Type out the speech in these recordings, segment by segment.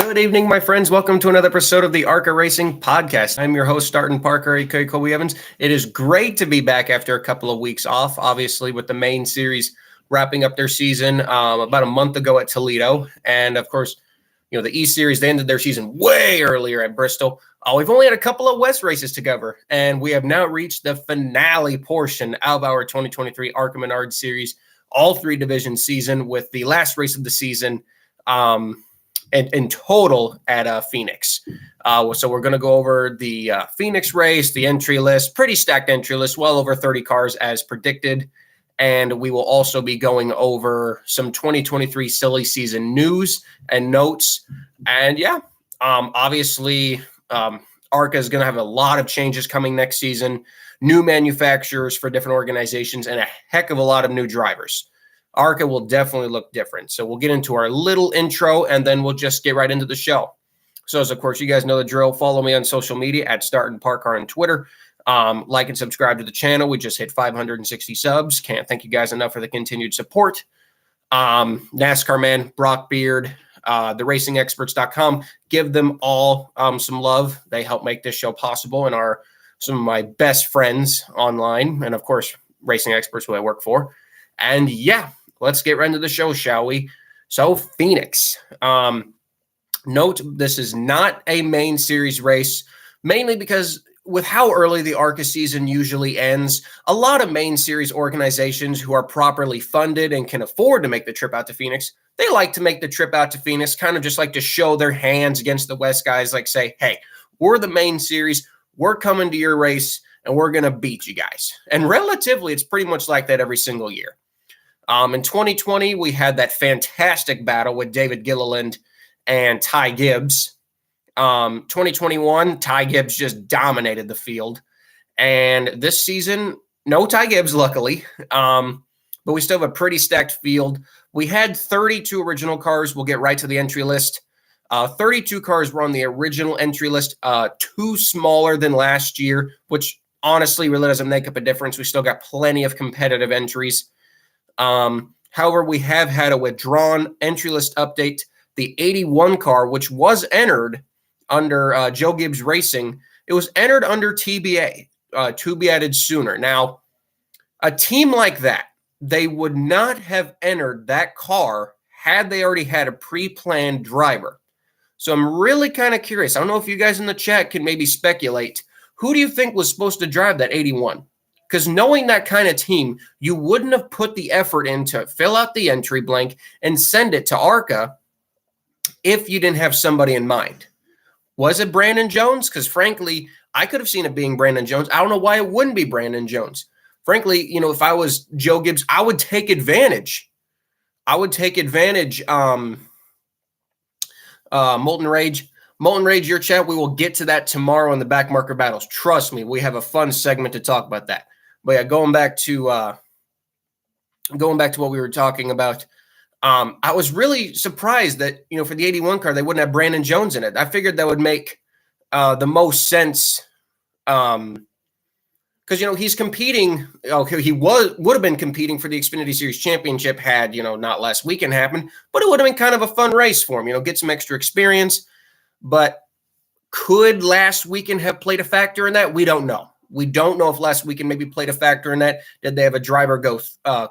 Good evening, my friends. Welcome to another episode of the ARCA Racing Podcast. I'm your host, Starton Parker, aka Kobe Evans. It is great to be back after a couple of weeks off, obviously, with the main series wrapping up their season about a month ago at Toledo. And, of course, the East Series, they ended their season way earlier at Bristol. We've only had a couple of West races to cover, and we have now reached the finale portion of our 2023 ARCA Menard Series, all three division season, with the last race of the season in total at Phoenix. So we're going to go over the Phoenix race, the entry list, pretty stacked entry list, well over 30 cars as predicted. And we will also be going over some 2023 silly season news and notes. And obviously ARCA is going to have a lot of changes coming next season, new manufacturers for different organizations, and a heck of a lot of new drivers. ARCA will definitely look different. So we'll get into our little intro, and then we'll just get right into the show. So, as of course, you guys know the drill. Follow me on social media at Starton Parker on Twitter. Like and subscribe to the channel. We just hit 560 subs. Can't thank you guys enough for the continued support. NASCAR man, Brock Beard, theracingexperts.com. Give them all some love. They help make this show possible and are some of my best friends online. And, of course, Racing Experts, who I work for. And, let's get right into the show, shall we? So, Phoenix. Note, this is not a main series race, mainly because with how early the ARCA season usually ends, a lot of main series organizations who are properly funded and can afford to make the trip out to Phoenix, they like to make the trip out to Phoenix, kind of just like to show their hands against the West guys, like say, hey, we're the main series, we're coming to your race, and we're going to beat you guys. And relatively, it's pretty much like that every single year. In 2020, we had that fantastic battle with David Gilliland and Ty Gibbs. 2021, Ty Gibbs just dominated the field. And this season, no Ty Gibbs, luckily. But we still have a pretty stacked field. We had 32 original cars. We'll get right to the entry list. 32 cars were on the original entry list, two smaller than last year, which honestly really doesn't make up a difference. We still got plenty of competitive entries. However, we have had a withdrawn entry list update. The 81 car, which was entered under Joe Gibbs Racing, it was entered under TBA, to be added sooner. Now, a team like that, they would not have entered that car had they already had a pre-planned driver. So I'm really kind of curious. I don't know if you guys in the chat can maybe speculate. Who do you think was supposed to drive that 81? Because knowing that kind of team, you wouldn't have put the effort in to fill out the entry blank and send it to ARCA if you didn't have somebody in mind. Was it Brandon Jones? Because frankly, I could have seen it being Brandon Jones. I don't know why it wouldn't be Brandon Jones. Frankly, if I was Joe Gibbs, I would take advantage. Molten Rage, your chat. We will get to that tomorrow in the back marker battles. Trust me, we have a fun segment to talk about that. But yeah, going back to what we were talking about, I was really surprised that, for the 81 car, they wouldn't have Brandon Jones in it. I figured that would make the most sense because, he's competing. He would have been competing for the Xfinity Series Championship had, not last weekend happened, but it would have been kind of a fun race for him, get some extra experience. But could last weekend have played a factor in that? We don't know. We don't know if last weekend maybe played a factor in that. Did they have a driver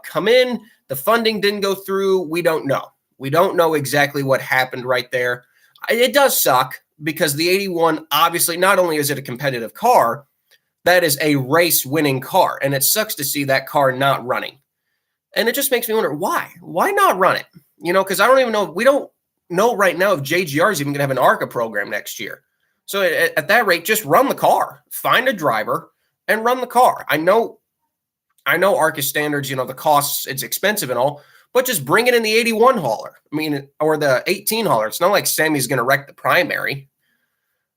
come in? The funding didn't go through. We don't know. We don't know exactly what happened right there. It does suck because the 81, obviously, not only is it a competitive car, that is a race-winning car. And it sucks to see that car not running. And it just makes me wonder, why? Why not run it? Because I don't even know. We don't know right now if JGR is even going to have an ARCA program next year. So at that rate, just run the car, find a driver, and run the car. I know ARCA standards, the costs, it's expensive and all, but just bring it in the 81 hauler. Or the 18 hauler. It's not like Sammy's going to wreck the primary.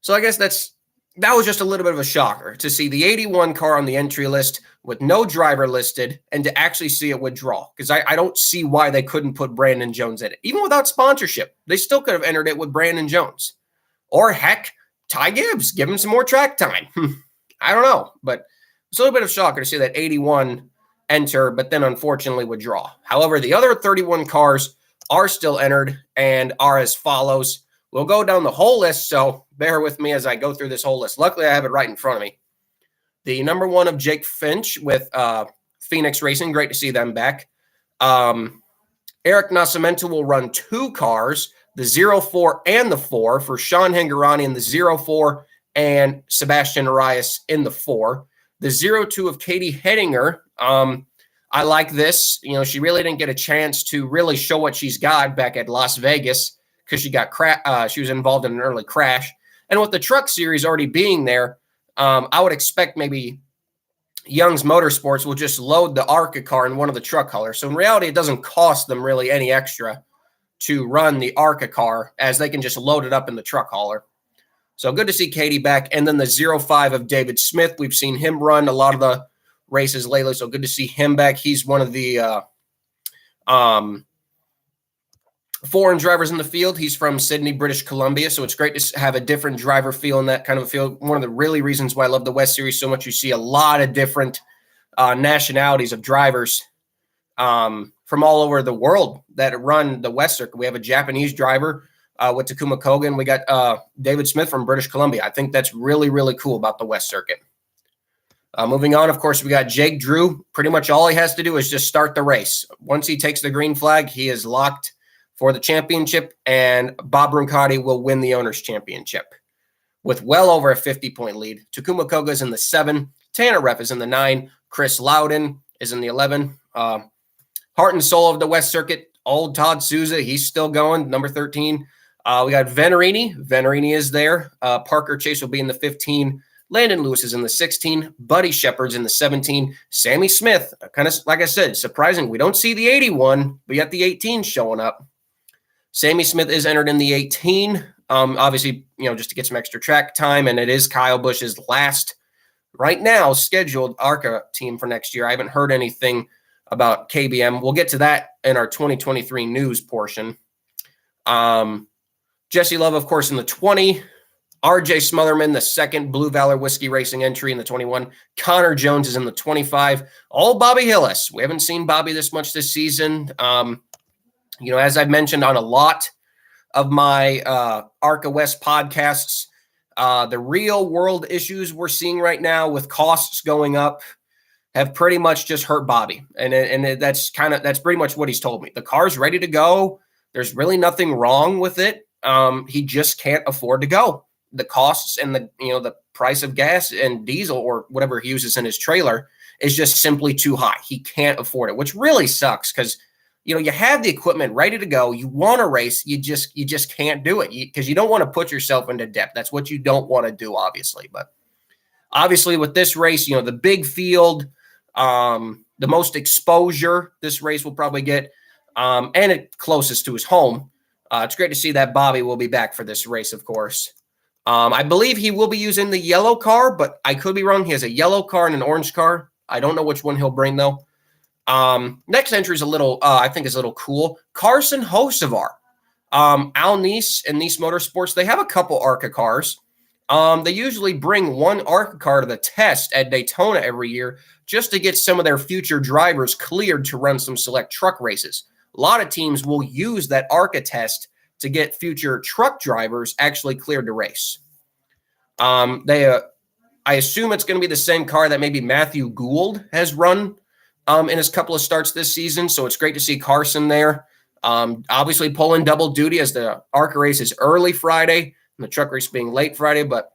So I guess that was just a little bit of a shocker to see the 81 car on the entry list with no driver listed and to actually see it withdraw. Because I don't see why they couldn't put Brandon Jones in it. Even without sponsorship, they still could have entered it with Brandon Jones. Or heck, Ty Gibbs, give him some more track time. I don't know, but it's a little bit of a shocker to see that 81 enter, but then unfortunately withdraw. However, the other 31 cars are still entered and are as follows. We'll go down the whole list, so bear with me as I go through this whole list. Luckily, I have it right in front of me. The number 1 of Jake Finch with Phoenix Racing. Great to see them back. Eric Nascimento will run 2 cars, the 04 and the 4, for Sean Hingorani in the 04 and Sebastian Arias in the 4. The 02 of Katie Hedinger. I like this. She really didn't get a chance to really show what she's got back at Las Vegas because she was involved in an early crash. And with the truck series already being there, I would expect maybe Young's Motorsports will just load the ARCA car in one of the truck colors. So in reality, it doesn't cost them really any extra to run the ARCA car, as they can just load it up in the truck hauler. So good to see Katie back. And then the 05 of David Smith, we've seen him run a lot of the races lately, so good to see him back. He's one of the foreign drivers in the field. He's from Sydney, British Columbia, so it's great to have a different driver feel in that kind of field. One of the really reasons why I love the West Series so much, you see a lot of different nationalities of drivers from all over the world that run the West Circuit. We have a Japanese driver with Takuma Koga, and we got David Smith from British Columbia. I think that's really, really cool about the West Circuit. Moving on, of course, we got Jake Drew. Pretty much all he has to do is just start the race. Once he takes the green flag, he is locked for the championship, and Bob Roncati will win the Owners' Championship with well over a 50-point lead. Takuma Koga is in the 7. Tanner Ref is in the 9. Chris Loudon is in the 11. Heart and soul of the West Circuit, old Todd Souza, he's still going, number 13. We got Venturini. Venturini is there. Parker Chase will be in the 15. Landon Lewis is in the 16. Buddy Shepard's in the 17. Sammy Smith, kind of like I said, surprising. We don't see the 81, but yet the 18 showing up. Sammy Smith is entered in the 18. Obviously, just to get some extra track time, and it is Kyle Busch's last, right now, scheduled ARCA team for next year. I haven't heard anything about KBM. We'll get to that in our 2023 news portion. Jesse Love, of course, in the 20. RJ Smotherman, the 2nd Blue Valor Whiskey Racing entry in the 21. Connor Jones is in the 25. All Bobby Hillis. We haven't seen Bobby this much this season. As I've mentioned on a lot of my ARCA West podcasts, the real world issues we're seeing right now with costs going up have pretty much just hurt Bobby. And that's pretty much what he's told me. The car's ready to go. There's really nothing wrong with it. He just can't afford to go. The costs and the price of gas and diesel or whatever he uses in his trailer is just simply too high. He can't afford it, which really sucks because, you have the equipment ready to go. You want to race. You just can't do it because you don't want to put yourself into debt. That's what you don't want to do, obviously. But obviously with this race, the big field, the most exposure this race will probably get, and it closest to his home. It's great to see that Bobby will be back for this race, of course. I believe he will be using the yellow car, but I could be wrong. He has a yellow car and an orange car. I don't know which one he'll bring, though. Next entry is I think is a little cool. Carson Hocevar. Al Nice and Nice Motorsports, they have a couple ARCA cars. They usually bring one ARCA car to the test at Daytona every year just to get some of their future drivers cleared to run some select truck races. A lot of teams will use that ARCA test to get future truck drivers actually cleared to race. I assume it's going to be the same car that maybe Matthew Gould has run in his couple of starts this season. So it's great to see Carson there. Obviously pulling double duty as the ARCA race is early Friday and the truck race being late Friday, but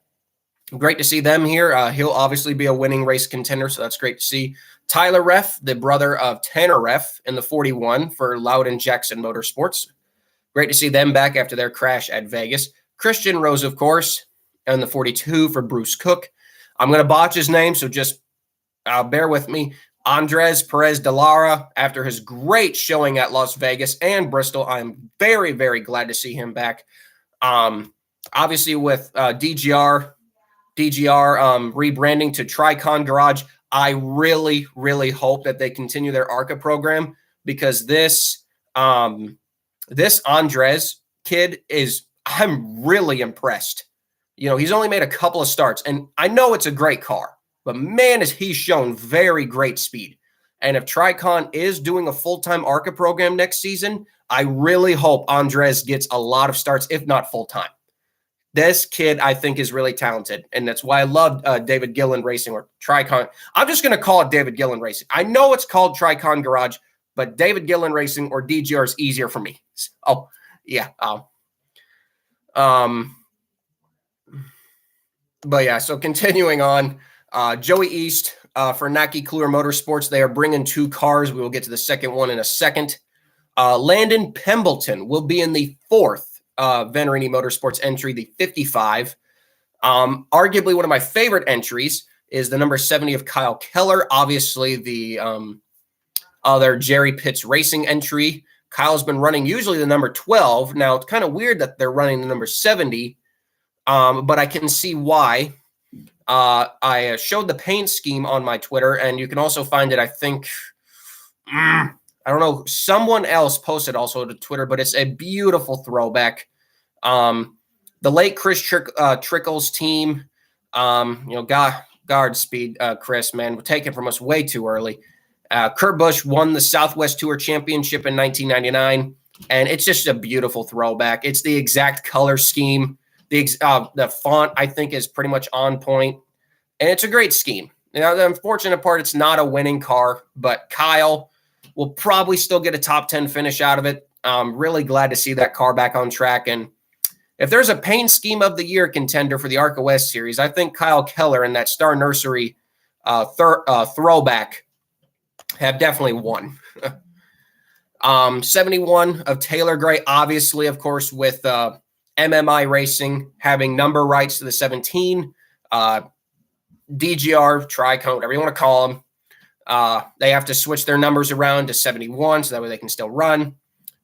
great to see them here. He'll obviously be a winning race contender, so that's great to see. Tyler Ref, the brother of Tanner Ref in the 41 for Loudon Jackson Motorsports. Great to see them back after their crash at Vegas. Christian Rose, of course, and the 42 for Bruce Cook. I'm going to botch his name, so just bear with me. Andres Perez de Lara, after his great showing at Las Vegas and Bristol, I'm very, very glad to see him back. Obviously, with DGR rebranding to Tricon Garage, I really, really hope that they continue their ARCA program because this Andres kid I'm really impressed. He's only made a couple of starts, and I know it's a great car, but man, has he shown very great speed. And if Tricon is doing a full-time ARCA program next season, I really hope Andres gets a lot of starts, if not full-time. This kid, I think, is really talented, and that's why I love David Gillen Racing, or Tricon. I'm just going to call it David Gillen Racing. I know it's called Tricon Garage, but David Gillen Racing or DGR is easier for me. Oh, yeah. But yeah, so continuing on, Joey East for Naki Kluwer Motorsports, they are bringing 2 cars. We will get to the second one in a second. Landon Pembleton will be in the 4th Venturini Motorsports entry, the 55. Arguably one of my favorite entries is the number 70 of Kyle Keller. Obviously, the other Jerry Pitts Racing entry. Kyle's been running usually the number 12. Now, it's kind of weird that they're running the number 70, but I can see why. I showed the paint scheme on my Twitter, and you can also find it, I think, I don't know, someone else posted also to Twitter, but it's a beautiful throwback. The late Chris Trickle's team, Godspeed, Chris, man, we're taken from us way too early. Kurt Busch won the Southwest Tour Championship in 1999, and it's just a beautiful throwback. It's the exact color scheme. The font, I think, is pretty much on point, and it's a great scheme. Now, the unfortunate part, it's not a winning car, but Kyle will probably still get a top 10 finish out of it. I'm really glad to see that car back on track, and if there's a paint scheme of the year contender for the ARCA West Series, I think Kyle Keller and that Star Nursery throwback have definitely won. 71 of Taylor Gray, obviously, of course, with MMI Racing having number rights to the 17, DGR, Tricon, whatever you want to call them. They have to switch their numbers around to 71 so that way they can still run.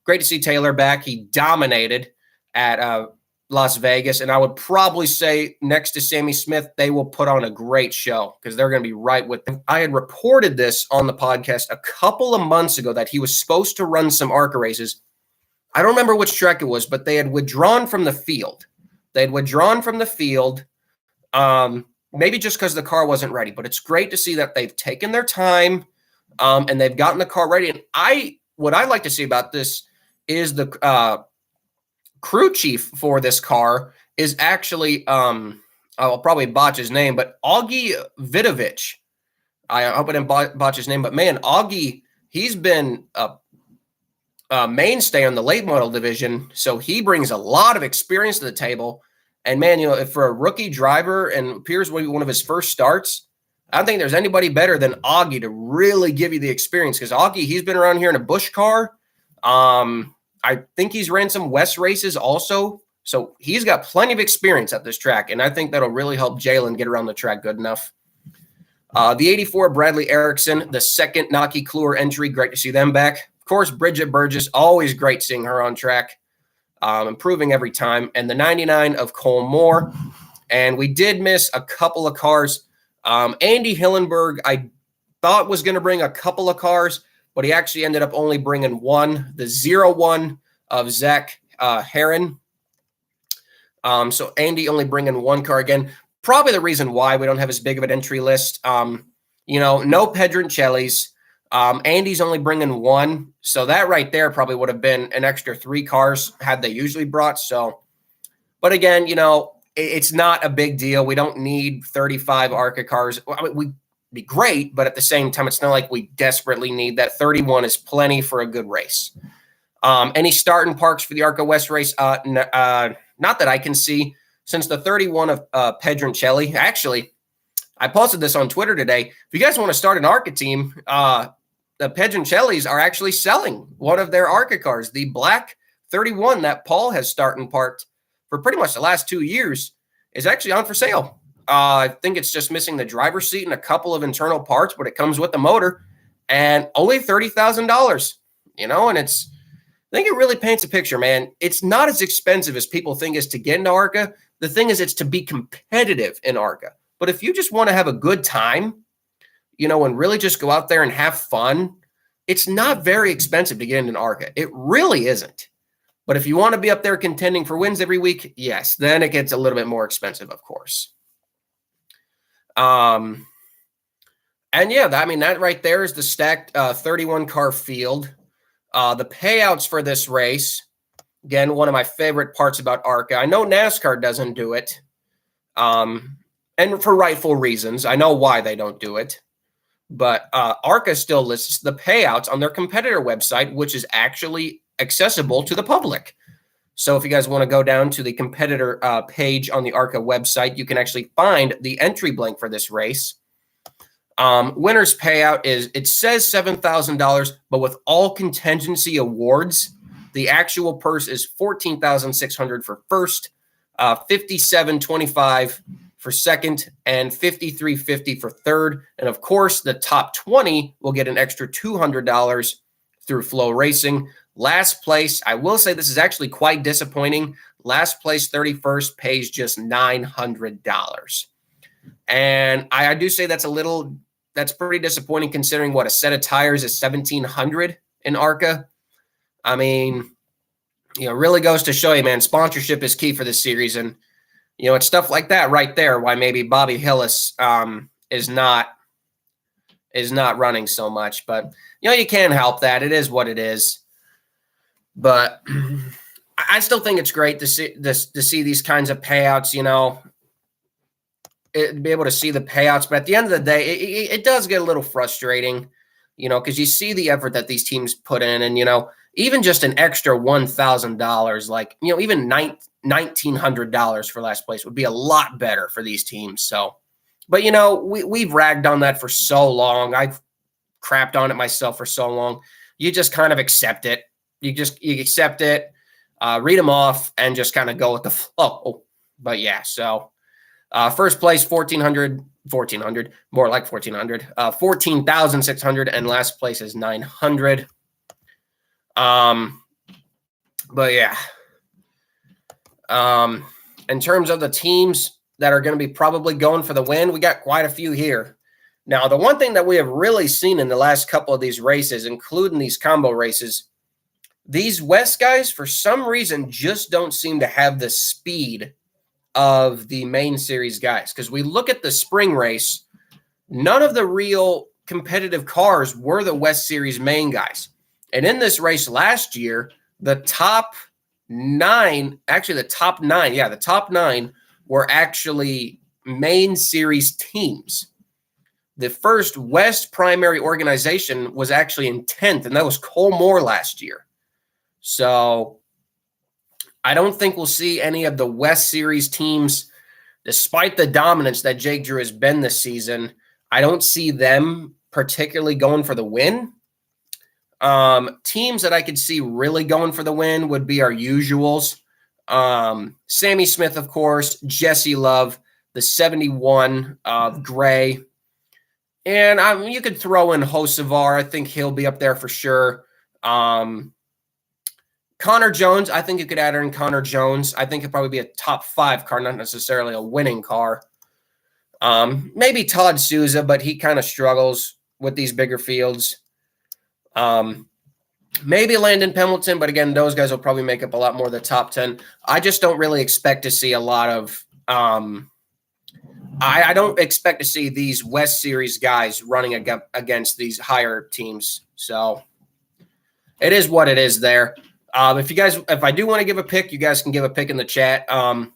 Great to see Taylor back. He dominated at Las Vegas, and I would probably say next to Sammy Smith, they will put on a great show because they're going to be right with them. I had reported this on the podcast a couple of months ago that he was supposed to run some ARCA races. I don't remember which track it was, but they had withdrawn from the field. Maybe just because the car wasn't ready. But it's great to see that they've taken their time and they've gotten the car ready. And what I like to see about this is the crew chief for this car is actually, I'll probably botch his name, but Augie Vidovich. I hope I didn't botch his name, but man, Augie, he's been a mainstay on the late model division, so he brings a lot of experience to the table. And man, if for a rookie driver and appears to be one of his first starts, I don't think there's anybody better than Augie to really give you the experience, because Augie, he's been around here in a Busch car. I think he's ran some West races also, so he's got plenty of experience at this track, and I think that'll really help Jalen get around the track good enough. The 84 Bradley Erickson, the second Naki Kluwer entry, great to see them back. Of course, Bridget Burgess, always great seeing her on track, improving every time. And the 99 of Cole Moore. And we did miss a couple of cars. Andy Hillenberg, I thought was going to bring a couple of cars, but he actually ended up only bringing one, the 01 of Zach Heron. So Andy only bringing one car again. Probably the reason why we don't have as big of an entry list. No Pedroncellis. Andy's only bringing one. So that right there probably would have been an extra 3 cars had they usually brought. So, but again, it's not a big deal. We don't need 35 ARCA cars. I mean, we'd be great, but at the same time, it's not like we desperately need that. 31 is plenty for a good race. Any starting parks for the ARCA West race? Not that I can see. Since the 31 of Pedroncelli, actually, I posted this on Twitter today. If you guys want to start an ARCA team, the Pedroncellis are actually selling one of their ARCA cars, the black 31 that Paul has starting parked for pretty much the last 2 years, is actually on for sale. I think it's just missing the driver's seat and a couple of internal parts, but it comes with the motor, and only $30,000. And I think it really paints a picture, man. It's not as expensive as people think is to get into ARCA. The thing is, it's to be competitive in ARCA. But if you just want to have a good time, and really just go out there and have fun, it's not very expensive to get into ARCA. It really isn't. But if you want to be up there contending for wins every week, yes, then it gets a little bit more expensive, of course. And yeah, I mean, that right there is the stacked 31 car field. The payouts for this race, again, one of my favorite parts about ARCA. I know NASCAR doesn't do it, and for rightful reasons. I know why they don't do it. But ARCA still lists the payouts on their competitor website, which is actually accessible to the public. So if you guys want to go down to the competitor page on the ARCA website, you can actually find the entry blank for this race. Winner's payout is, it says $7,000, but with all contingency awards, the actual purse is $14,600 for first, $57.25 for second, and $53.50 for third. And of course, the top 20 will get an extra $200 through Flow Racing. Last place, I will say this is actually quite disappointing. Last place, 31st, pays just $900. And I do say that's pretty disappointing considering what a set of tires is $1,700 in ARCA. I mean, really goes to show you, man, sponsorship is key for this series. And, it's stuff like that right there why maybe Bobby Hillis is not running so much. But, you can't help that. It is what it is. But I still think it's great to see these kinds of payouts, be able to see the payouts. But at the end of the day, it does get a little frustrating, because you see the effort that these teams put in. And, even just an extra $1,000, like, even $1,900 for last place would be a lot better for these teams. So, but, we've ragged on that for so long. I've crapped on it myself for so long. You just kind of accept it. You accept it, read them off, and just kind of go with the flow. But yeah, so first place, 1,400, more like 1,400, 14,600, and last place is 900. But yeah, in terms of the teams that are going to be probably going for the win, we got quite a few here. Now, the one thing that we have really seen in the last couple of these races, including these combo races, these West guys, for some reason, just don't seem to have the speed of the main series guys. Because we look at the spring race, none of the real competitive cars were the West Series main guys. And in this race last year, the top nine were actually main series teams. The first West primary organization was actually in 10th, and that was Cole Moore last year. So I don't think we'll see any of the West Series teams, despite the dominance that Jake Drew has been this season. I don't see them particularly going for the win. Teams that I could see really going for the win would be our usuals. Sammy Smith, of course, Jesse Love, the 71 of Gray. And you could throw in Hocevar. I think he'll be up there for sure. Connor Jones, I think you could add in Connor Jones. I think he'll probably be a top 5 car, not necessarily a winning car. Maybe Todd Souza, but he kind of struggles with these bigger fields. Maybe Landon Pendleton, but again, those guys will probably make up a lot more of the top 10. I just don't really expect to see a lot of I don't expect to see these West Series guys running against these higher teams. So it is what it is there. If I do want to give a pick, you guys can give a pick in the chat. I'm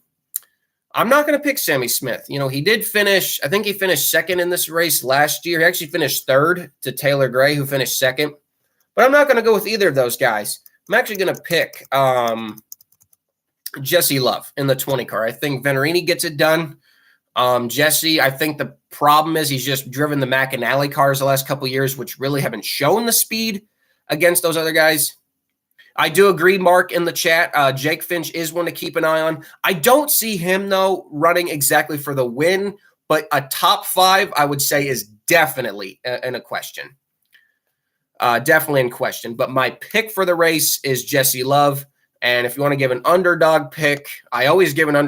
not going to pick Sammy Smith. He did finish, I think he finished second in this race last year. He actually finished third to Taylor Gray, who finished second. But I'm not going to go with either of those guys. I'm actually going to pick Jesse Love in the 20 car. I think Venturini gets it done. Jesse, I think the problem is he's just driven the McAnally cars the last couple of years, which really haven't shown the speed against those other guys. I do agree, Mark, in the chat. Jake Finch is one to keep an eye on. I don't see him, though, running exactly for the win, but a top 5, I would say, is definitely in a question. Definitely in question. But my pick for the race is Jesse Love. And if you want to give an underdog pick, I always give him my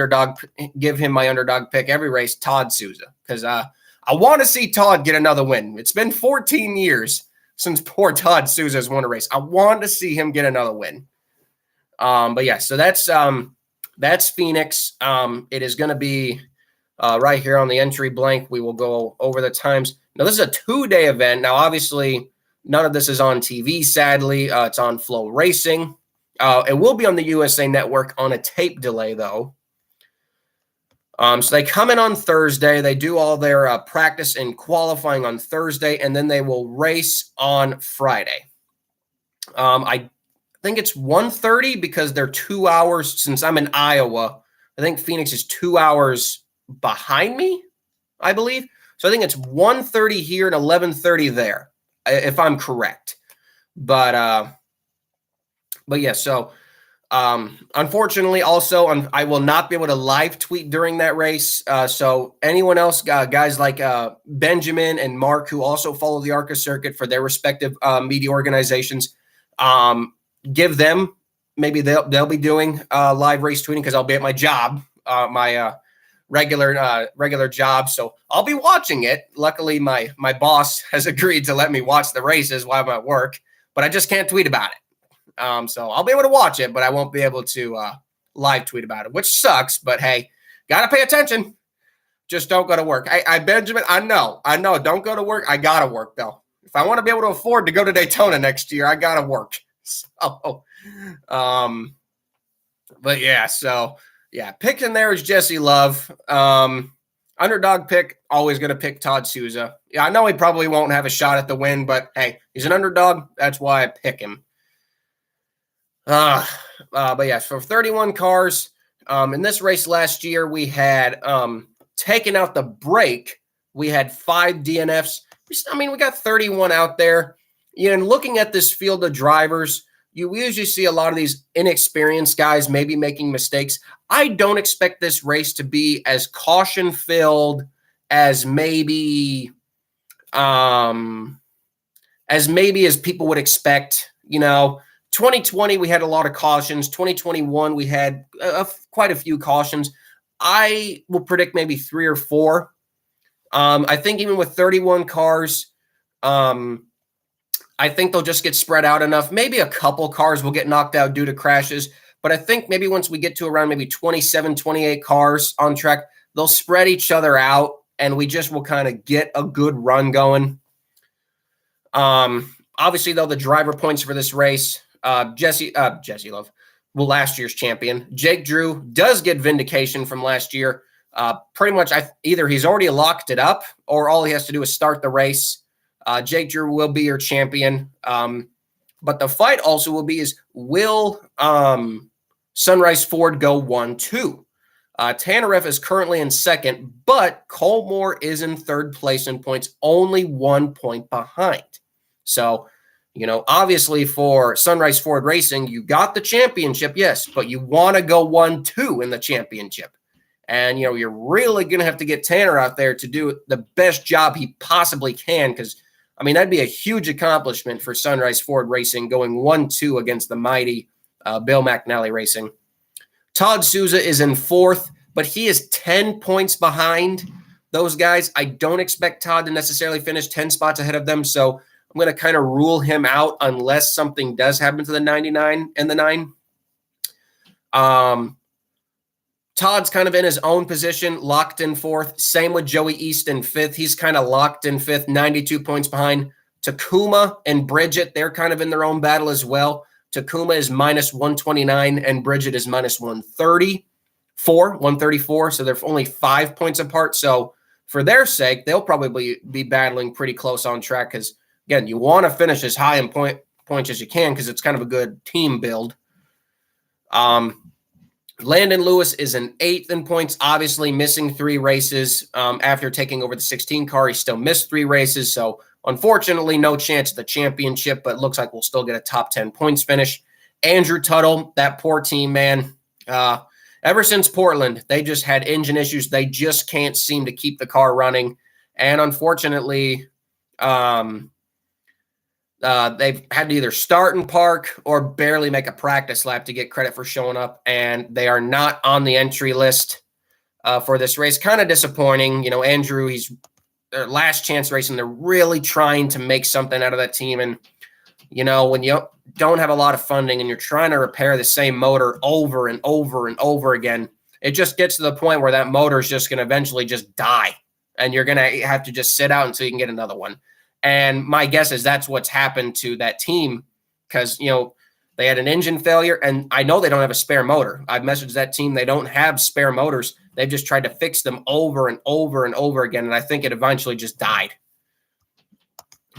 underdog pick every race, Todd Souza, because I want to see Todd get another win. It's been 14 years since poor Todd Souza has won a race. I want to see him get another win. But yeah, so that's Phoenix. It is going to be right here on the entry blank, we will go over the times. Now, this is a 2-day event. Now, obviously, none of this is on TV, sadly. It's on Flow Racing. It will be on the USA Network on a tape delay, though. So they come in on Thursday. They do all their practice and qualifying on Thursday, and then they will race on Friday. I think it's 1:30 because they're 2 hours. Since I'm in Iowa, I think Phoenix is 2 hours behind me, I believe. So I think it's 1:30 here and 11:30 there, if I'm correct. But yeah, so unfortunately, also, I will not be able to live tweet during that race. So anyone else, guys like Benjamin and Mark, who also follow the ARCA circuit for their respective media organizations, give them, maybe they'll be doing live race tweeting because I'll be at my job, my regular job. So I'll be watching it. Luckily, my boss has agreed to let me watch the races while I'm at work, but I just can't tweet about it. So I'll be able to watch it, but I won't be able to live tweet about it, which sucks. But hey, gotta pay attention. Just don't go to work. Benjamin, I know. Don't go to work. I gotta work though. If I want to be able to afford to go to Daytona next year, I gotta work. So, but yeah, so yeah, pick in there is Jesse Love. Underdog pick, always going to pick Todd Souza. Yeah, I know he probably won't have a shot at the win, but hey, he's an underdog. That's why I pick him. But yeah, for 31 cars, in this race last year, we had taken out the break. We had 5 DNFs. We got 31 out there. And looking at this field of drivers, you usually see a lot of these inexperienced guys maybe making mistakes. I don't expect this race to be as caution-filled as maybe as people would expect. 2020 we had a lot of cautions. 2021 we had quite a few cautions. I will predict maybe 3 or 4. I think even with 31 cars, I think they'll just get spread out enough. Maybe a couple cars will get knocked out due to crashes. But I think maybe once we get to around maybe 27, 28 cars on track, they'll spread each other out, and we just will kind of get a good run going. Obviously, though, the driver points for this race, Jesse Love, last year's champion. Jake Drew does get vindication from last year. Pretty much either he's already locked it up or all he has to do is start the race. Jake Drew will be your champion. But the fight also will be will Sunrise Ford go 1-2? Tanneref is currently in second, but Colmore is in third place in points, only 1 point behind. So, obviously for Sunrise Ford Racing, you got the championship, yes, but you want to go 1-2 in the championship. And, you're really going to have to get Tanner out there to do the best job he possibly can because, that'd be a huge accomplishment for Sunrise Ford Racing going 1-2 against the mighty Bill McNally Racing. Todd Souza is in fourth, but he is 10 points behind those guys. I don't expect Todd to necessarily finish 10 spots ahead of them, so I'm going to kind of rule him out unless something does happen to the 99 and the 9. Todd's kind of in his own position, locked in fourth. Same with Joey East in fifth. He's kind of locked in fifth, 92 points behind. Takuma and Bridget, they're kind of in their own battle as well. Takuma is minus 129 and Bridget is minus 134. So they're only 5 points apart. So for their sake, they'll probably be battling pretty close on track because, again, you want to finish as high in points as you can because it's kind of a good team build. Landon Lewis is in 8th in points, obviously missing 3 races. After taking over the 16 car, he still missed 3 races. So unfortunately, no chance at the championship, but looks like we'll still get a top 10 points finish. Andrew Tuttle, that poor team, man. Ever since Portland, they just had engine issues. They just can't seem to keep the car running. And unfortunately, they've had to either start and park or barely make a practice lap to get credit for showing up, and they are not on the entry list for this race. Kind of disappointing. Andrew, he's their last chance racing. They're really trying to make something out of that team, and when you don't have a lot of funding and you're trying to repair the same motor over and over and over again, it just gets to the point where that motor is just going to eventually just die, and you're going to have to just sit out until you can get another one. And my guess is that's what's happened to that team, because, they had an engine failure, and I know they don't have a spare motor. I've messaged that team. They don't have spare motors. They've just tried to fix them over and over and over again, and I think it eventually just died.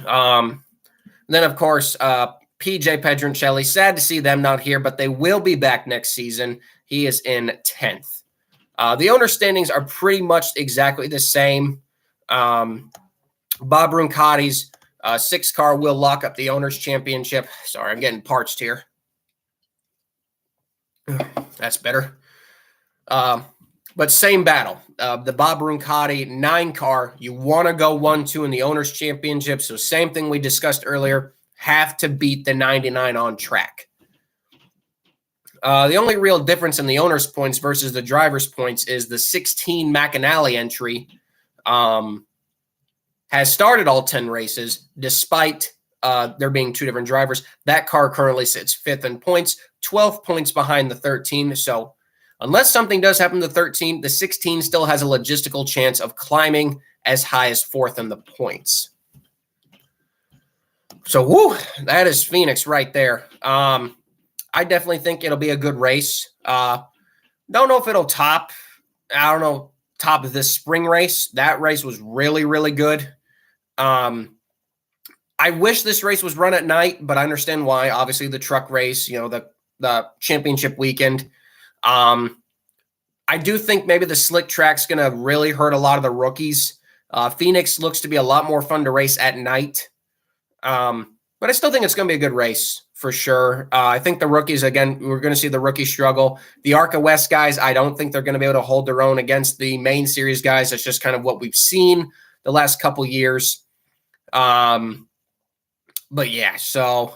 Then, of course, PJ Pedroncelli, sad to see them not here, but they will be back next season. He is in 10th. The owner standings are pretty much exactly the same. Bob Roncati's 6-car will lock up the Owners' Championship. Sorry, I'm getting parched here. That's better. But same battle. The Bob Roncati 9-car, you want to go 1-2 in the Owners' Championship. So same thing we discussed earlier, have to beat the 99 on track. The only real difference in the Owners' points versus the drivers' points is the 16 McAnally entry has started all 10 races, despite there being 2 different drivers. That car currently sits 5th in points, 12 points behind the 13. So unless something does happen to the 13, the 16 still has a logistical chance of climbing as high as 4th in the points. So, that is Phoenix right there. I definitely think it'll be a good race. Don't know if it'll top this spring race. That race was really, really good. I wish this race was run at night, but I understand why. Obviously, the truck race, the championship weekend. I do think maybe the slick track's going to really hurt a lot of the rookies. Phoenix looks to be a lot more fun to race at night. But I still think it's going to be a good race for sure. I think the rookies, again, we're going to see the rookie struggle. The ARCA West guys, I don't think they're going to be able to hold their own against the main series guys. That's just kind of what we've seen the last couple years. But yeah, so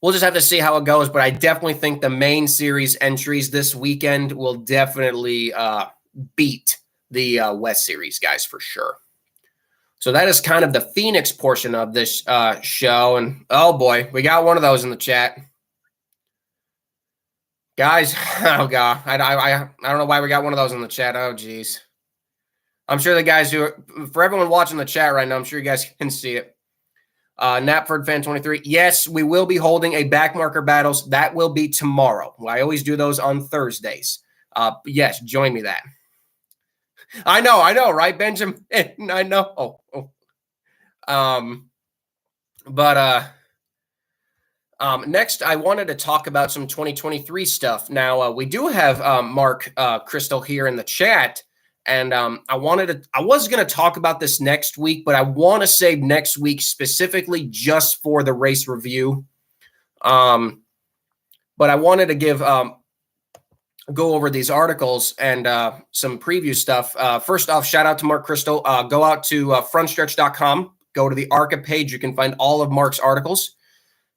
we'll just have to see how it goes. But I definitely think the main series entries this weekend will definitely beat the West Series guys for sure. So that is kind of the Phoenix portion of this show. And oh boy, we got one of those in the chat. Guys, oh God, I don't know why we got one of those in the chat. Oh geez. I'm sure the guys for everyone watching the chat right now, I'm sure you guys can see it. Knapford Fan 23. Yes, we will be holding a backmarker battles. That will be tomorrow. I always do those on Thursdays. Yes, join me that. I know, right, Benjamin? I know. Next, I wanted to talk about some 2023 stuff. Now, we do have Mark Kristl here in the chat, and I was going to talk about this next week, but I want to save next week specifically just for the race review. But I wanted to go over these articles and some preview stuff. First off, shout out to Mark Kristl. Go out to frontstretch.com. Go to the ARCA page. You can find all of Mark's articles.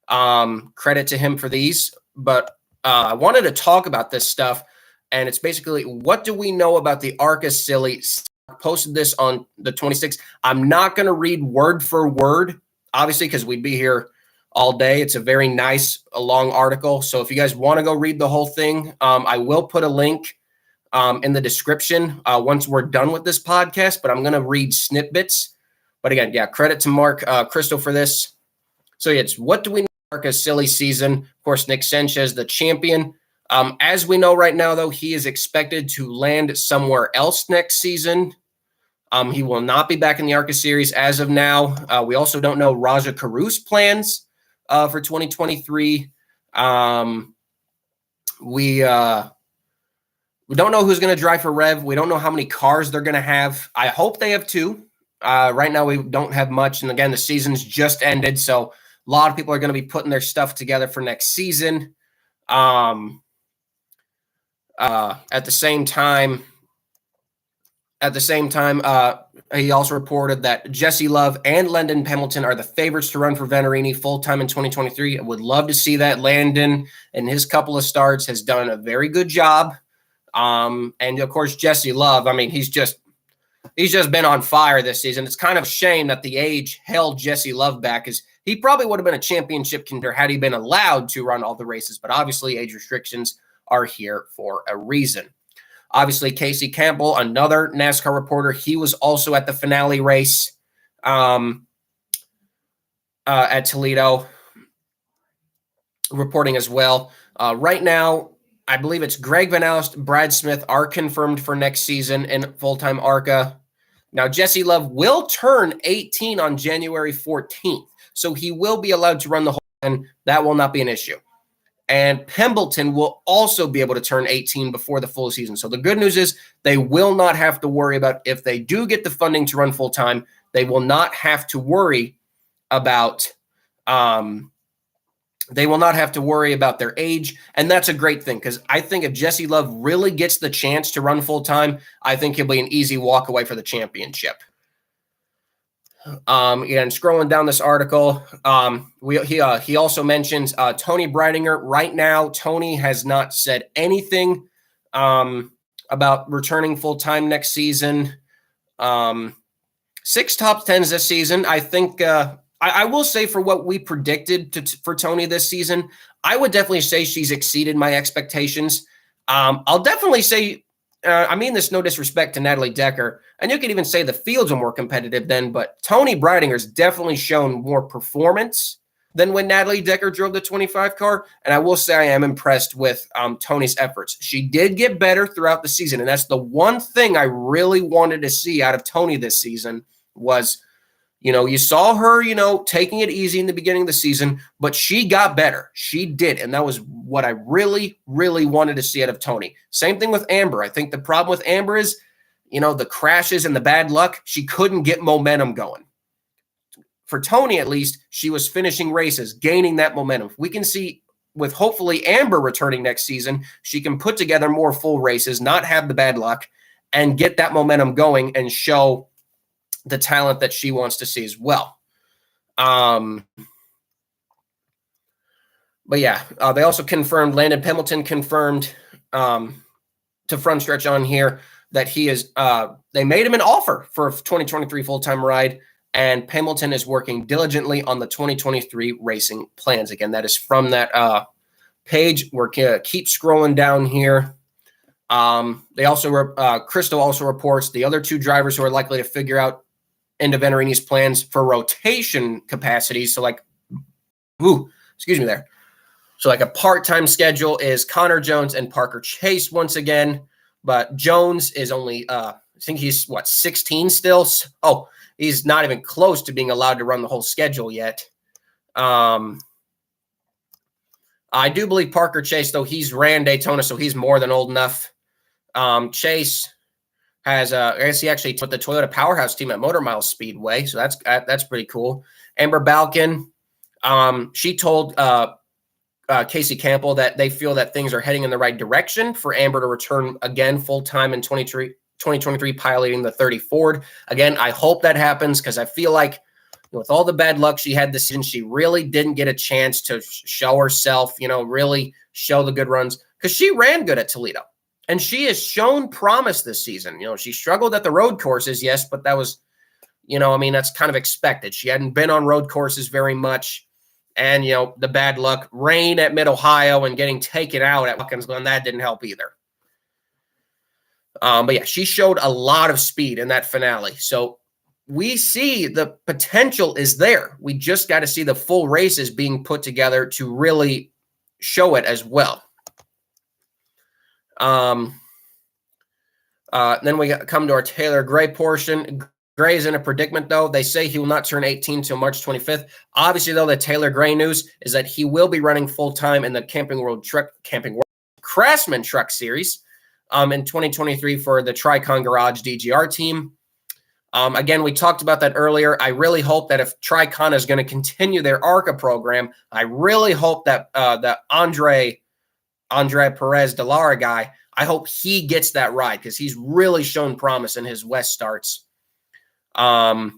Credit to him for these. But I wanted to talk about this stuff. And it's basically, what do we know about the ARCA Silly? I posted this on the 26th. I'm not going to read word for word, obviously, because we'd be here all day. It's a very nice, long article. So if you guys want to go read the whole thing, I will put a link in the description once we're done with this podcast, but I'm going to read snippets. But again, yeah, credit to Mark Kristl for this. So yeah, it's what do we know about ARCA's silly season? Of course, Nick Sanchez, the champion. As we know right now, though, he is expected to land somewhere else next season. He will not be back in the ARCA series as of now. We also don't know Raja Karu's plans for 2023. We don't know who's going to drive for Rev. We don't know how many cars they're going to have. I hope they have 2. Right now, we don't have much. And again, the season's just ended. So a lot of people are going to be putting their stuff together for next season. At the same time, he also reported that Jesse Love and Landon Hamilton are the favorites to run for Venturini full-time in 2023. I would love to see that. Landon, in his couple of starts, has done a very good job. And, of course, Jesse Love, I mean, he's just been on fire this season. It's kind of a shame that the age held Jesse Love back, because he probably would have been a championship contender had he been allowed to run all the races. But obviously, age restrictions are here for a reason. Obviously, Casey Campbell, another NASCAR reporter, he was also at the finale race at Toledo, reporting as well. Right now, I believe it's Greg Van Alst, Brad Smith are confirmed for next season in full-time ARCA. Now, Jesse Love will turn 18 on January 14th, so he will be allowed to run the whole, and that will not be an issue. And Pembleton will also be able to turn 18 before the full season. So the good news is they will not have to worry about, if they do get the funding to run full-time, they will not have to worry about their age, and that's a great thing, because I think if Jesse Love really gets the chance to run full-time, I think he'll be an easy walk away for the championship. And scrolling down this article, he also mentions Tony Breidinger. Right now, Tony has not said anything about returning full-time next season. 6 top 10s this season. I think I will say, for what we predicted for Tony this season, I would definitely say she's exceeded my expectations. I'll definitely say, I mean this no disrespect to Natalie Decker, and you could even say the fields are more competitive then, but Tony Breidinger's definitely shown more performance than when Natalie Decker drove the 25 car, and I will say I am impressed with Tony's efforts. She did get better throughout the season, and that's the one thing I really wanted to see out of Tony this season was, you saw her, taking it easy in the beginning of the season, but she got better. She did. And that was what I really, really wanted to see out of Tony. Same thing with Amber. I think the problem with Amber is, the crashes and the bad luck. She couldn't get momentum going. For Tony, at least, she was finishing races, gaining that momentum. We can see with hopefully Amber returning next season, she can put together more full races, not have the bad luck, and get that momentum going and show the talent that she wants to see as well. But yeah, they also confirmed, Landon Pembleton confirmed to front stretch on here that he is, they made him an offer for a 2023 full-time ride, and Pembleton is working diligently on the 2023 racing plans. Again, that is from that page. We're keep scrolling down here. They also, Kristl also reports the other 2 drivers who are likely to figure out into Venturini's plans for rotation capacity. So excuse me there. So like a part-time schedule is Connor Jones and Parker Chase once again, but Jones is only, I think he's 16 still. Oh, he's not even close to being allowed to run the whole schedule yet. I do believe Parker Chase, though, he's ran Daytona, so he's more than old enough. Chase has, I guess he actually took the Toyota Powerhouse team at Motor Mile Speedway, so that's pretty cool. Amber Balkin, she told Casey Campbell that they feel that things are heading in the right direction for Amber to return again full-time in 2023, piloting the 30 Ford. Again, I hope that happens, because I feel like with all the bad luck she had this season, she really didn't get a chance to show herself, really show the good runs, because she ran good at Toledo. And she has shown promise this season. She struggled at the road courses, yes, but that was, that's kind of expected. She hadn't been on road courses very much. And, the bad luck, rain at Mid-Ohio and getting taken out at Watkins Glen, that didn't help either. But yeah, she showed a lot of speed in that finale. So we see the potential is there. We just got to see the full races being put together to really show it as well. Then we come to our Taylor Gray portion. Gray is in a predicament, though. They say he will not turn 18 until March 25th. Obviously, though, the Taylor Gray news is that he will be running full-time in the Craftsman Truck Series in 2023 for the Tricon Garage DGR team. Again, we talked about that earlier. I really hope that if Tricon is going to continue their ARCA program, I really hope that that Andre Perez de Lara guy, I hope he gets that ride, because he's really shown promise in his West starts. But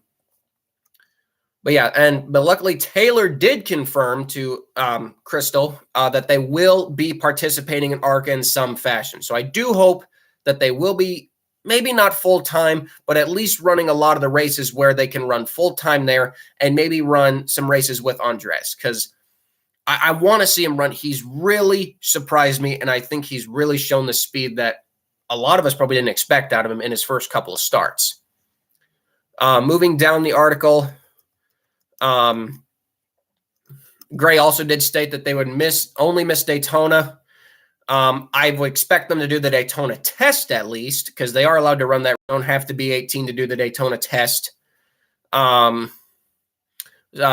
luckily Taylor did confirm to Kristl that they will be participating in ARCA in some fashion. So I do hope that they will be, maybe not full-time, but at least running a lot of the races where they can run full-time there, and maybe run some races with Andres, because I want to see him run. He's really surprised me, and I think he's really shown the speed that a lot of us probably didn't expect out of him in his first couple of starts. Moving down the article, Gray also did state that they would only miss Daytona. I would expect them to do the Daytona test at least, because they are allowed to run that. You don't have to be 18 to do the Daytona test.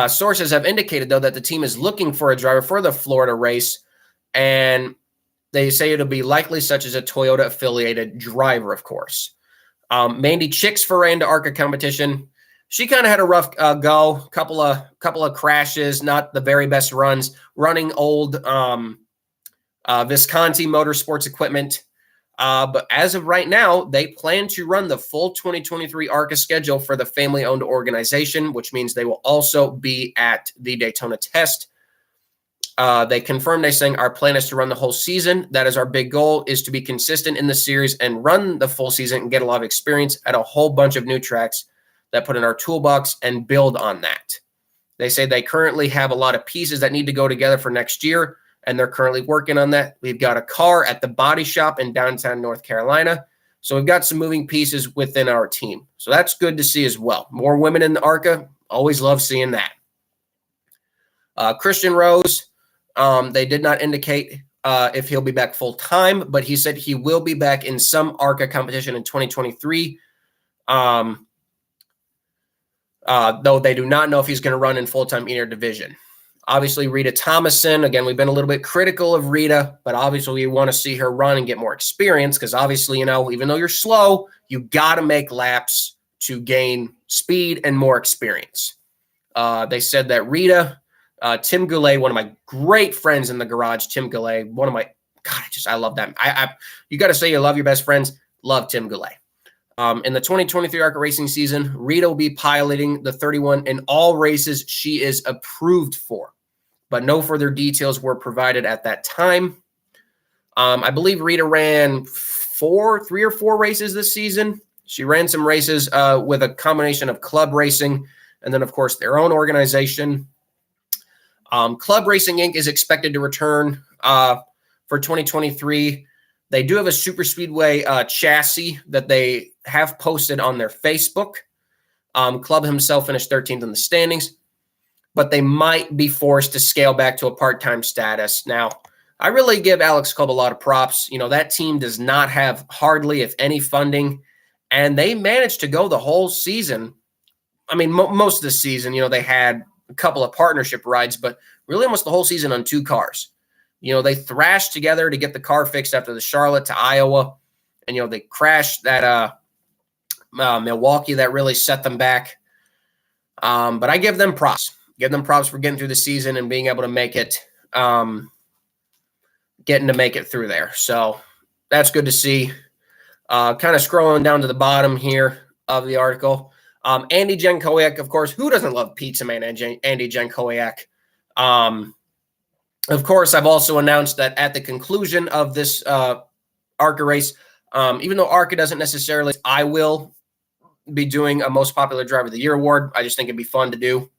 Sources have indicated, though, that the team is looking for a driver for the Florida race, and they say it'll be likely such as a Toyota-affiliated driver, of course. Mandy Chick's foray into ARCA competition. She kind of had a rough go, couple of crashes, not the very best runs, running old Visconti Motorsports equipment. But as of right now, they plan to run the full 2023 ARCA schedule for the family-owned organization, which means they will also be at the Daytona test. They confirmed, they're saying, our plan is to run the whole season. That is our big goal, is to be consistent in the series and run the full season and get a lot of experience at a whole bunch of new tracks that put in our toolbox and build on that. They say they currently have a lot of pieces that need to go together for next year, and they're currently working on that. We've got a car at the body shop in downtown North Carolina. So we've got some moving pieces within our team. So that's good to see as well. More women in the ARCA. Always love seeing that. Christian Rose, they did not indicate if he'll be back full time, but he said he will be back in some ARCA competition in 2023. Though they do not know if he's going to run in full-time either division. Obviously, Rita Thomason, again, we've been a little bit critical of Rita, but obviously we want to see her run and get more experience because obviously, even though you're slow, you got to make laps to gain speed and more experience. They said that Rita, Tim Goulet, one of my great friends in the garage, Tim Goulet, one of my, God, I love that. You got to say you love your best friends. Love Tim Goulet. In the 2023 ARCA racing season, Rita will be piloting the 31 in all races she is approved for, but no further details were provided at that time. I believe Rita ran 3 or 4 races this season. She ran some races with a combination of club racing and then, of course, their own organization. Club Racing Inc. is expected to return for 2023. They do have a super speedway chassis that they have posted on their Facebook. Club himself finished 13th in the standings, but they might be forced to scale back to a part-time status. Now, I really give Alex Club a lot of props. That team does not have hardly, if any, funding, and they managed to go the whole season. I mean, most of the season, they had a couple of partnership rides, but really almost the whole season on 2 cars. They thrashed together to get the car fixed after the Charlotte to Iowa. And, they crashed that Milwaukee that really set them back. But I give them props. Give them props for getting through the season and being able to make it, through there. So that's good to see. Kind of scrolling down to the bottom here of the article. Andy Jankowiak, of course. Who doesn't love Pizza Man and Andy Jankowiak? Of course, I've also announced that at the conclusion of this ARCA race, even though ARCA doesn't necessarily, I will be doing a Most Popular Driver of the Year award. I just think it'd be fun to do.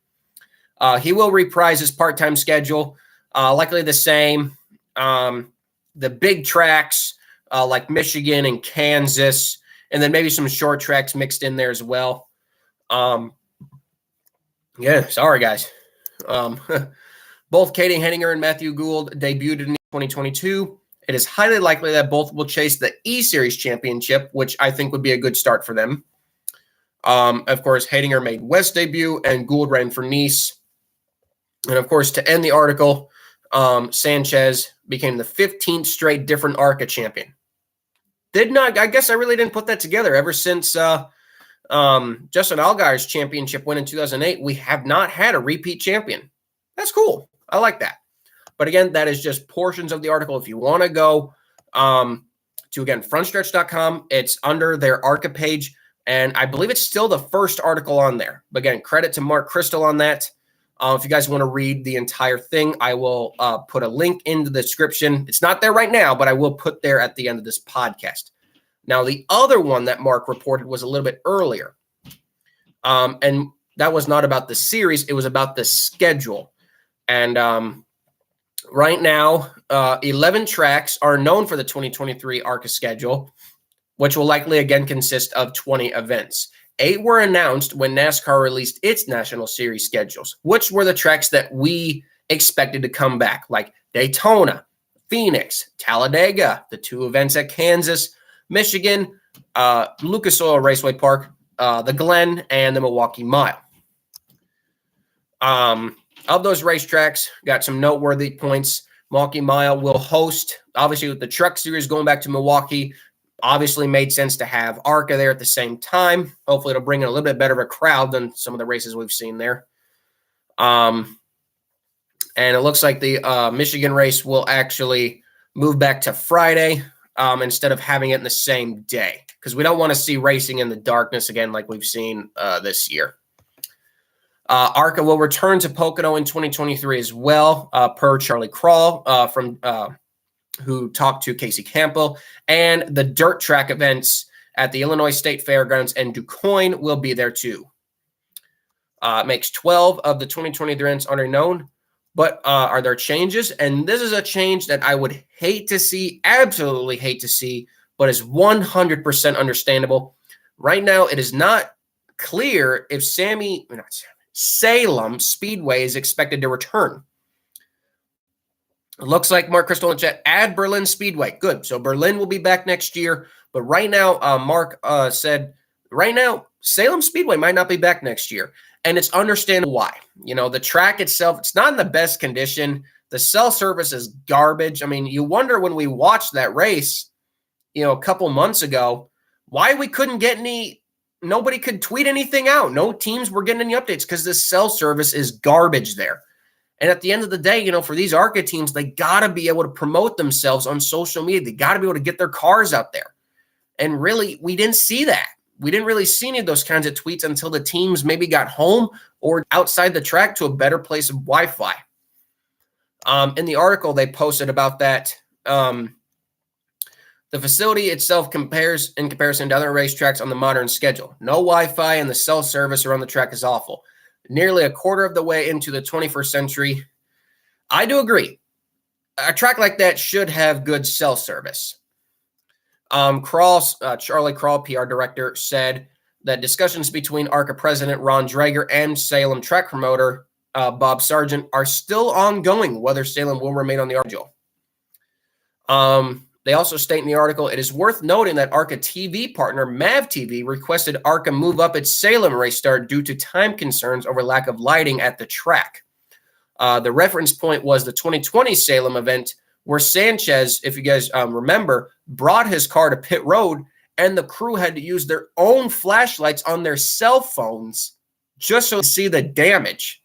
He will reprise his part-time schedule, likely the same. The big tracks like Michigan and Kansas, and then maybe some short tracks mixed in there as well. Sorry, guys. Both Katie Henninger and Matthew Gould debuted in 2022. It is highly likely that both will chase the E-Series championship, which I think would be a good start for them. Of course, Henninger made West debut, and Gould ran for Nice. And, of course, to end the article, Sanchez became the 15th straight different ARCA champion. I guess I really didn't put that together. Ever since Justin Allgaier's championship win in 2008, we have not had a repeat champion. That's cool. I like that. But again, that is just portions of the article. If you want to go to, again, frontstretch.com, it's under their ARCA page. And I believe it's still the first article on there. But again, credit to Mark Kristl on that. If you guys want to read the entire thing, I will put a link in the description. It's not there right now, but I will put there at the end of this podcast. Now, the other one that Mark reported was a little bit earlier. And that was not about the series. It was about the schedule. And right now, 11 tracks are known for the 2023 ARCA schedule. which will likely again consist of 20 events. 8 were announced when NASCAR released its National Series schedules, which were the tracks that we expected to come back, like Daytona, Phoenix, Talladega, the 2 events at Kansas, Michigan, Lucas Oil Raceway Park, the Glen, and the Milwaukee Mile. Of those racetracks, got some noteworthy points. Milwaukee Mile will host, obviously with the Truck Series going back to Milwaukee, obviously made sense to have ARCA there at the same time. Hopefully it'll bring in a little bit better of a crowd than some of the races we've seen there. And it looks like the Michigan race will actually move back to Friday instead of having it in the same day, because we don't want to see racing in the darkness again like we've seen this year. ARCA will return to Pocono in 2023 as well, per Charlie Krall from who talked to Casey Campbell. And the dirt track events at the Illinois State Fairgrounds and DuQuoin will be there too. It makes 12 of the 2023 events already known, but are there changes? And this is a change that I would hate to see, absolutely hate to see, but is 100% understandable. Right now, it is not clear if Salem Speedway is expected to return. It looks like Mark Kristl in the chat, add Berlin Speedway. Good. So Berlin will be back next year. But right now, Mark said, right now, Salem Speedway might not be back next year. And it's understandable why. You know, the track itself, it's not in the best condition. The cell service is garbage. I mean, you wonder when we watched that race, you know, a couple months ago, why we couldn't get nobody could tweet anything out. No teams were getting any updates because the cell service is garbage there. And at the end of the day, you know, for these ARCA teams, they got to be able to promote themselves on social media. They got to be able to get their cars out there. And really, we didn't see that. We didn't really see any of those kinds of tweets until the teams maybe got home or outside the track to a better place of Wi-Fi. In the article they posted about that, the facility itself compares in comparison to other racetracks on the modern schedule. No Wi-Fi and the cell service around the track is awful. Nearly a quarter of the way into the 21st century. I do agree. A track like that should have good cell service. Charlie Krall, PR director, said that discussions between ARCA president Ron Drager and Salem track promoter Bob Sargent are still ongoing, whether Salem will remain on the schedule. They also state in the article, it is worth noting that ARCA TV partner MAV TV requested ARCA move up its Salem race start due to time concerns over lack of lighting at the track. The reference point was the 2020 Salem event where Sanchez, if you guys remember, brought his car to pit road and the crew had to use their own flashlights on their cell phones just so to see the damage.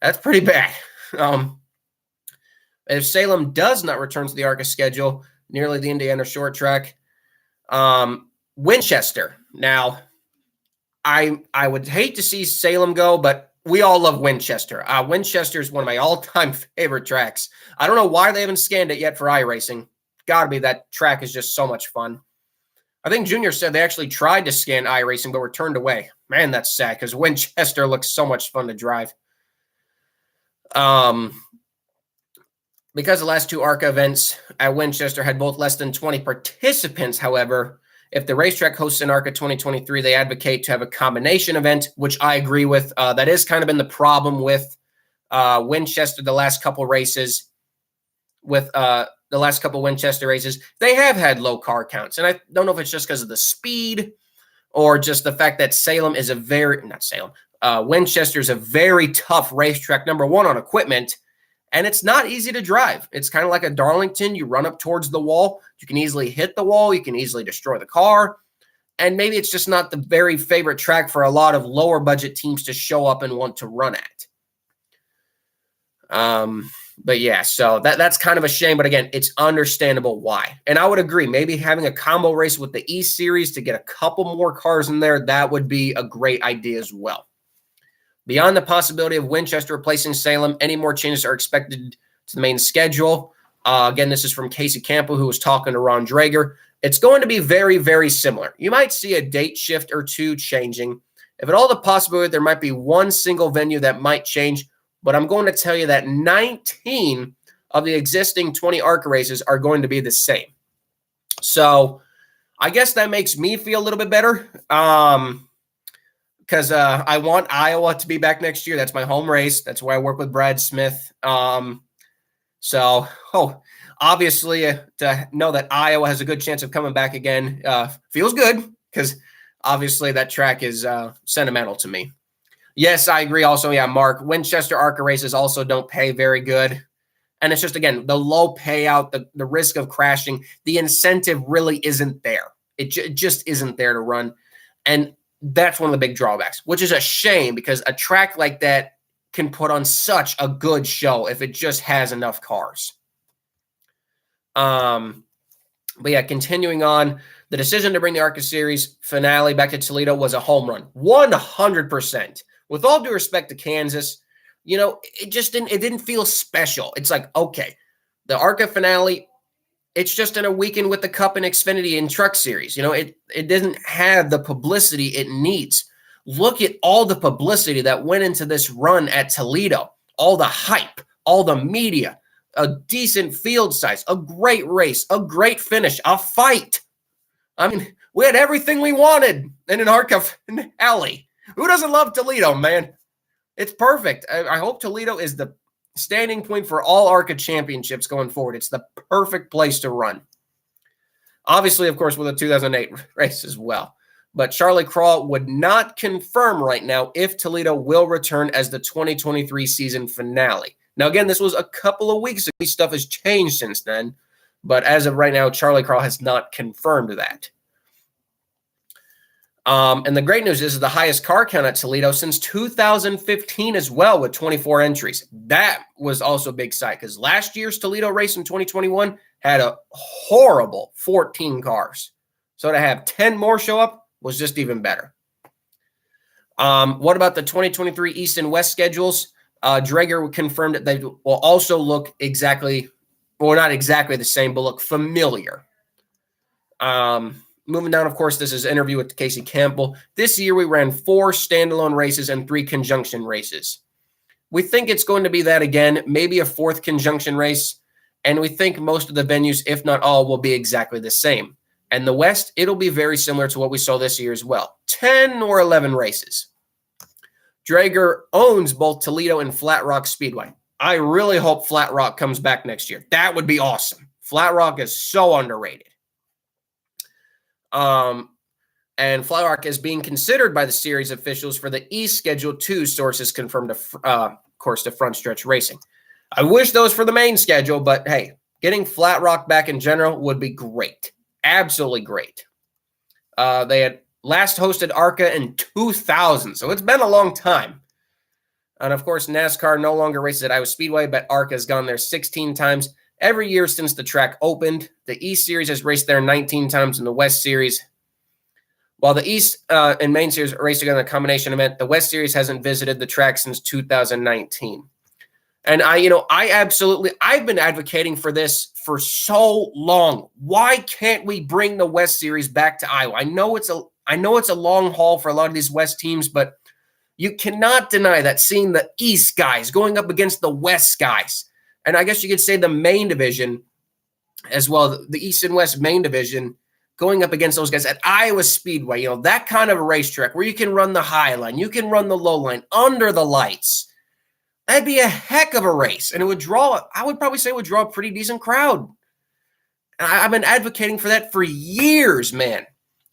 That's pretty bad. If Salem does not return to the ARCA schedule, nearly the Indiana short track, Winchester. Now, I would hate to see Salem go, but we all love Winchester. Winchester is one of my all-time favorite tracks. I don't know why they haven't scanned it yet for iRacing. Got to be, that track is just so much fun. I think Junior said they actually tried to scan iRacing, but were turned away. Man, that's sad because Winchester looks so much fun to drive. Because the last 2 ARCA events at Winchester had both less than 20 participants, however, if the racetrack hosts an ARCA 2023, they advocate to have a combination event, which I agree with. That has kind of been the problem with Winchester the last couple races. With the last couple Winchester races, they have had low car counts. And I don't know if it's just because of the speed or just the fact that Winchester is a very tough racetrack, number one on equipment. And it's not easy to drive. It's kind of like a Darlington. You run up towards the wall. You can easily hit the wall. You can easily destroy the car. And maybe it's just not the very favorite track for a lot of lower budget teams to show up and want to run at. But yeah, so that's kind of a shame. But again, it's understandable why. And I would agree, maybe having a combo race with the East Series to get a couple more cars in there, that would be a great idea as well. Beyond the possibility of Winchester replacing Salem, any more changes are expected to the main schedule. Again, this is from Casey Campbell, who was talking to Ron Drager. It's going to be very, very similar. You might see a date shift or 2 changing. If at all the possibility, there might be one single venue that might change. But I'm going to tell you that 19 of the existing 20 ARCA races are going to be the same. So I guess that makes me feel a little bit better because I want Iowa to be back next year. That's my home race. That's where I work with Brad Smith. Obviously, to know that Iowa has a good chance of coming back again feels good because obviously that track is sentimental to me. Yes, I agree also. Yeah, Mark, Winchester ARCA races also don't pay very good. And it's just, again, the low payout, the risk of crashing, the incentive really isn't there. It just isn't there to run. And that's one of the big drawbacks, which is a shame because a track like that can put on such a good show if it just has enough cars. But yeah, continuing on, the decision to bring the ARCA Series finale back to Toledo was a home run, 100%. With all due respect to Kansas, it just didn't feel special. It's like, okay, the ARCA finale, it's just in a weekend with the Cup and Xfinity and Truck Series. It doesn't have the publicity it needs. Look at all the publicity that went into this run at Toledo, all the hype, all the media, a decent field size, a great race, a great finish, a fight. I mean, we had everything we wanted in an ARCA finale. Who doesn't love Toledo, man? It's perfect. I hope Toledo is the standing point for all ARCA championships going forward. It's the perfect place to run. Obviously, of course, with the 2008 race as well. But Charlie Crawl would not confirm right now if Toledo will return as the 2023 season finale. Now, again, this was a couple of weeks ago. Stuff has changed since then. But as of right now, Charlie Crawl has not confirmed that. And the great news is the highest car count at Toledo since 2015 as well, with 24 entries. That was also a big sight because last year's Toledo race in 2021 had a horrible 14 cars. So to have 10 more show up was just even better. What about the 2023 East and West schedules? Draeger confirmed that they will also look exactly, well, not exactly the same, but look familiar. Moving down, of course, this is an interview with Casey Campbell. This year, we ran 4 standalone races and 3 conjunction races. We think it's going to be that again, maybe a 4th conjunction race, and we think most of the venues, if not all, will be exactly the same. And the West, it'll be very similar to what we saw this year as well, 10 or 11 races. Draeger owns both Toledo and Flat Rock Speedway. I really hope Flat Rock comes back next year. That would be awesome. Flat Rock is so underrated. And Flat Rock is being considered by the series officials for the East Schedule 2, sources confirmed, of course, to Front Stretch Racing. I wish those for the main schedule, but hey, getting Flat Rock back in general would be great. Absolutely great. They had last hosted ARCA in 2000, so it's been a long time. And of course, NASCAR no longer races at Iowa Speedway, but ARCA has gone there 16 times. Every year since the track opened, the East Series has raced there 19 times in the West Series. While the East and Main Series raced together in a combination event, the West Series hasn't visited the track since 2019. And I've been advocating for this for so long. Why can't we bring the West Series back to Iowa? I know it's a long haul for a lot of these West teams, but you cannot deny that seeing the East guys going up against the West guys, and I guess you could say the main division as well, the East and West main division, going up against those guys at Iowa Speedway, that kind of a racetrack where you can run the high line, you can run the low line under the lights. That'd be a heck of a race, and I would probably say it would draw a pretty decent crowd. I've been advocating for that for years, man.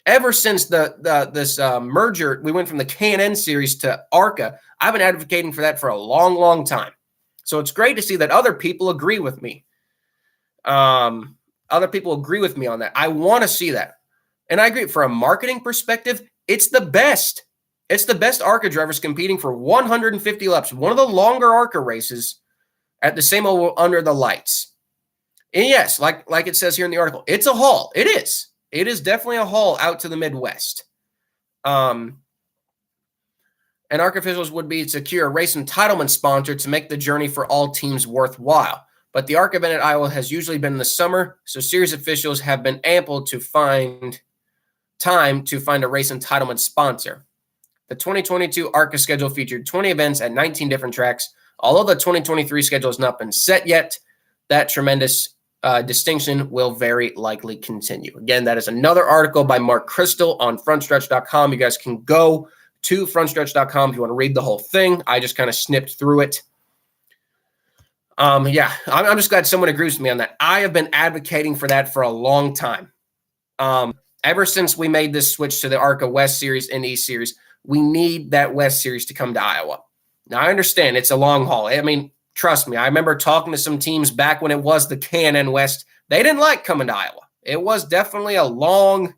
Ever since this merger, we went from the K&N series to ARCA. I've been advocating for that for a long, long time. So it's great to see that other people agree with me. Other people agree with me on that. I want to see that. And I agree. From a marketing perspective, it's the best. It's the best ARCA drivers competing for 150 laps. One of the longer ARCA races at the same level under the lights. And yes, like it says here in the article, it's a haul. It is. It is definitely a haul out to the Midwest. And ARCA officials would be to secure a race entitlement sponsor to make the journey for all teams worthwhile. But the ARCA event at Iowa has usually been in the summer, so series officials have been ample to find time to find a race entitlement sponsor. The 2022 ARCA schedule featured 20 events at 19 different tracks. Although the 2023 schedule has not been set yet, that tremendous distinction will very likely continue. Again, that is another article by Mark Kristl on frontstretch.com. You guys can go to frontstretch.com if you want to read the whole thing. I just kind of snipped through it. I'm just glad someone agrees with me on that. I have been advocating for that for a long time. Ever since we made this switch to the ARCA West Series and East Series, we need that West Series to come to Iowa. Now, I understand it's a long haul. I mean, trust me, I remember talking to some teams back when it was the Can-Am West. They didn't like coming to Iowa. It was definitely a long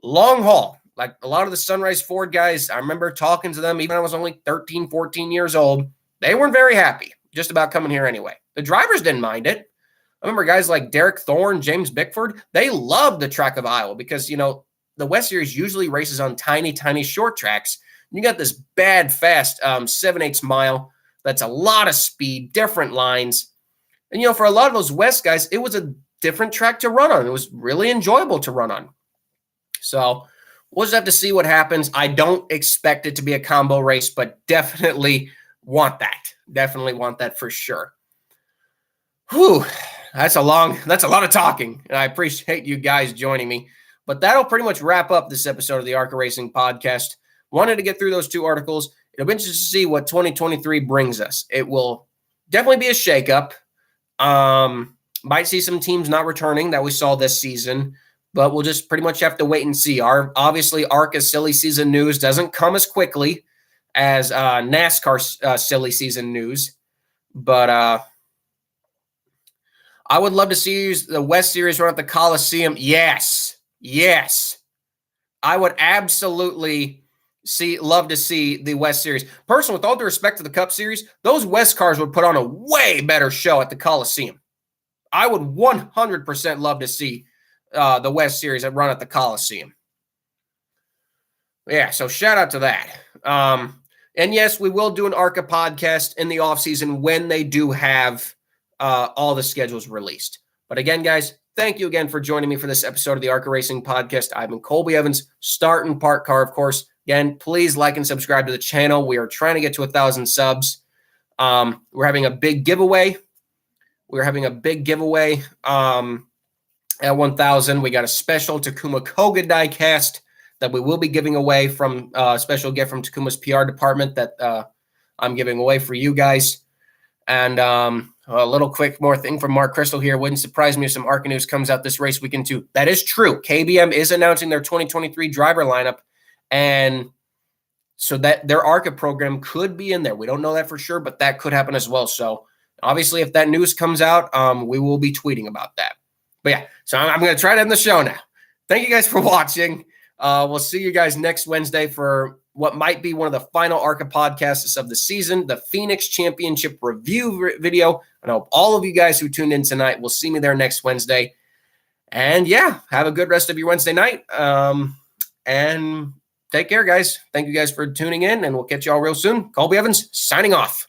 haul. Like a lot of the Sunrise Ford guys, I remember talking to them even when I was only 13, 14 years old. They weren't very happy just about coming here anyway. The drivers didn't mind it. I remember guys like Derek Thorne, James Bickford, they loved the track of Iowa because, the West Series usually races on tiny, tiny short tracks. You got this bad, fast 7/8 mile. That's a lot of speed, different lines. And, for a lot of those West guys, it was a different track to run on. It was really enjoyable to run on. So we'll just have to see what happens. I don't expect it to be a combo race, but definitely want that. Definitely want that for sure. Whew. That's a lot of talking, and I appreciate you guys joining me. But that'll pretty much wrap up this episode of the ARCA Racing Podcast. Wanted to get through those two articles. It'll be interesting to see what 2023 brings us. It will definitely be a shakeup. Might see some teams not returning that we saw this season, but we'll just pretty much have to wait and see. Obviously, ARCA silly season news doesn't come as quickly as NASCAR silly season news, but I would love to see the West Series run at the Coliseum. Yes. I would absolutely love to see the West Series. Personally, with all due respect to the Cup Series, those West cars would put on a way better show at the Coliseum. I would 100% love to see the West Series run at the Coliseum. Yeah, so shout out to that. And yes, we will do an ARCA podcast in the offseason when they do have all the schedules released. But again, guys, thank you again for joining me for this episode of the ARCA Racing Podcast. I've been Colby Evans, Start and Park Car, of course. Again, please like and subscribe to the channel. We are trying to get to 1,000 subs. We're having a big giveaway. At 1,000. We got a special Takuma Koga Diecast that we will be giving away from a special gift from Takuma's PR department that I'm giving away for you guys. And a little quick more thing from Mark Kristl here. Wouldn't surprise me if some ARCA news comes out this race weekend too. That is true. KBM is announcing their 2023 driver lineup, and so that their ARCA program could be in there. We don't know that for sure, but that could happen as well. So obviously, if that news comes out, we will be tweeting about that. But yeah, so I'm going to try to end the show now. Thank you guys for watching. We'll see you guys next Wednesday for what might be one of the final ARCA podcasts of the season, the Phoenix Championship review video. I hope all of you guys who tuned in tonight will see me there next Wednesday. And yeah, have a good rest of your Wednesday night. And take care, guys. Thank you guys for tuning in, and we'll catch you all real soon. Colby Evans, signing off.